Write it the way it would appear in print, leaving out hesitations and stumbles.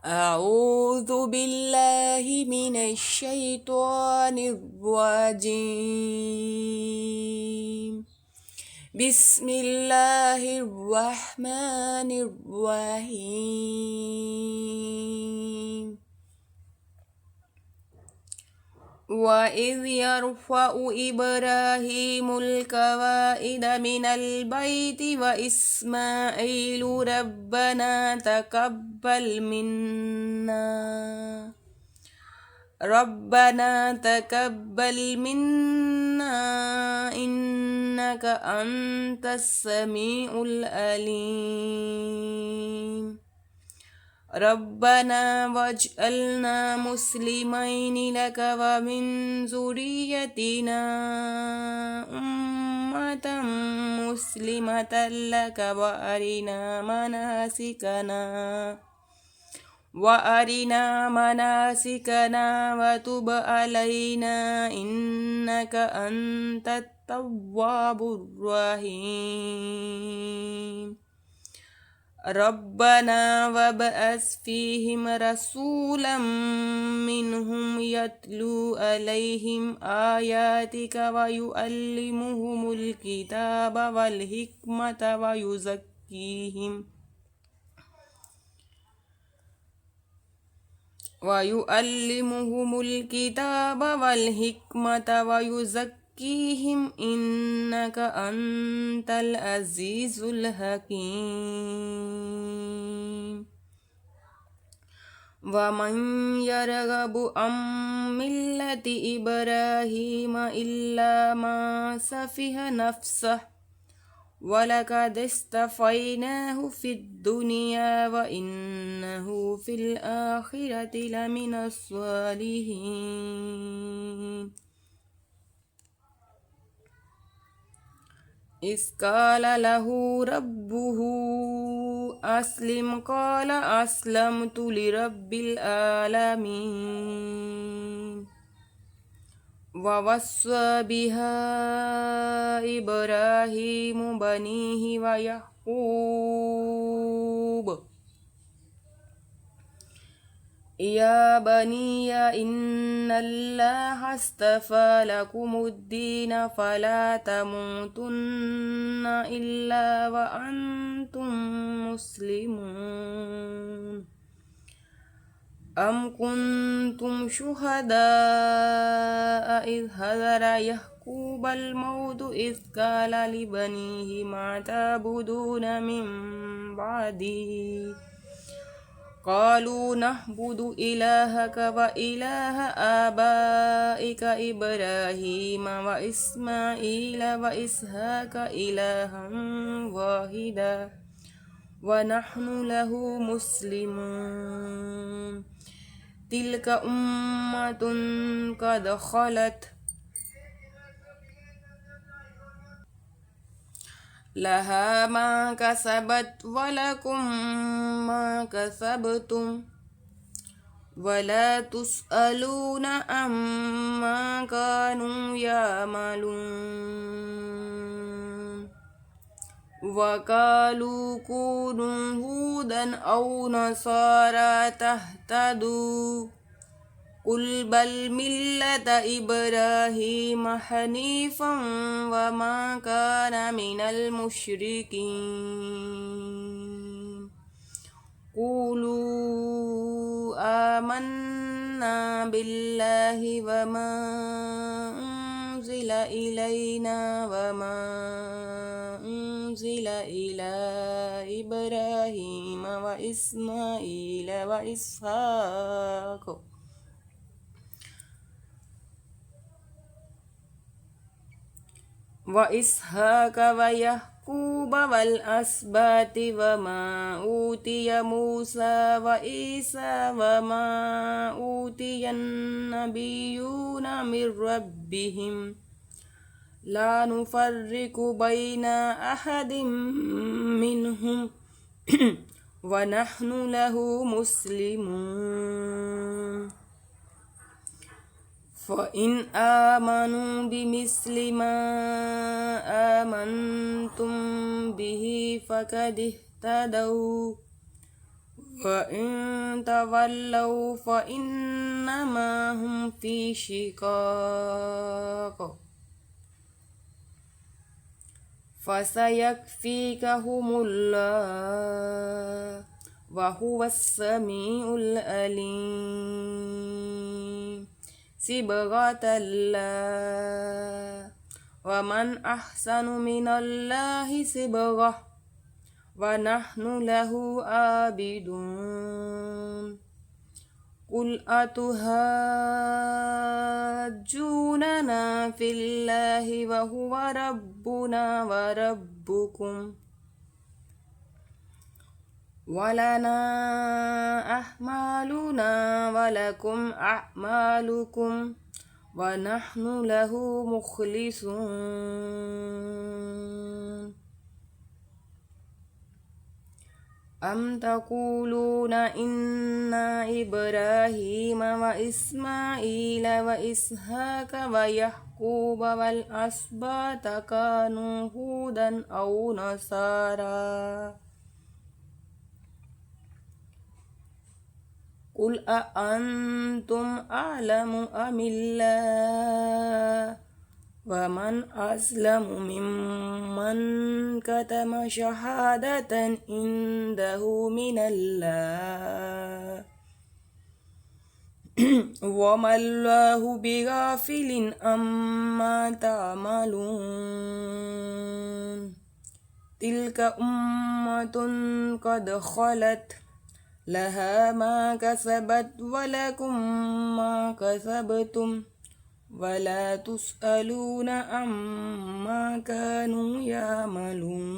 أعوذ بالله من الشيطان الرجيم. بسم الله الرحمن الرحيم. وإذ يرفع إبراهيم القواعد من البيت وإسماعيل ربنا تقبل منا إنك أنت السميع العليم. ربنا واجعلنا مسلمين لك ومن ذريتنا أمة مسلمة لك وأرنا مناسكنا وتب علينا إنك أنت التواب الرحيم. ربنا وابعث فيهم رسولا منهم يتلو عليهم آياتك ويعلمهم الكتاب والحكمة ويزكيهم إنك أنت العزيز الحكيم. ومن يرغب عن ملة إبراهيم إلا من سفه نفسه ولقد اصطفيناه في الدنيا وإنه في الآخرة لمن الصالحين. إذ قال له ربه أسلم قال أسلمت لرب العالمين. ووصى بها إبراهيم بنيه ويعقوب يا بني إن الله اصطفى لكم الدين فلا تموتن إلا وأنتم مسلمون. أم كنتم شهداء إذ حضر يعقوب الموت إذ قال لبنيه ما تعبدون من بعدي قالوا نعبد إلهك وإله آبائك إبراهيم وإسماعيل وإسحاق إلها واحدا ونحن له مسلمون. تلك أمة قد خلت لها ما كسبت ولكم ما كسبتم ولا تسألون عما كانوا يعملون. وقالوا كونوا هودا أو نصارى تهتدوا قل بل ملة إبراهيم حنيفا وما كان من المشركين. قولوا آمنا بالله وما أنزل إلينا وما أنزل إلى إبراهيم وإسماعيل وإسحاق ويعقوب والأسباط وما أوتي موسى وعيسى وما أوتي النبيون من ربهم لا نفرق بين أحد منهم ونحن له مسلمون. فإن آمنوا بمثل ما آمنتم به فقد اهتدوا وإن تولوا فإنما هم في شقاق فسيكفيكهم الله وهو السميع العليم صبغة الله ومن أحسن من الله صبغة ونحن له عابدون قل أتهاجوننا في الله وهو ربنا وربكم ولنا أعمالنا ولكم أعمالكم ونحن له مخلصون أم تقولون إن إبراهيم وإسماعيل وإسحاق ويعقوب والأسباط كانوا هودا أو نصارى قل أأنتم أعلم أم الله ومن أظلم ممن كتم شهادة عنده من الله وما الله بغافل عما تعملون تلك أمة قد خلت لها ما كسبت ولكم ما كسبتم ولا تسألون عما كانوا يعملون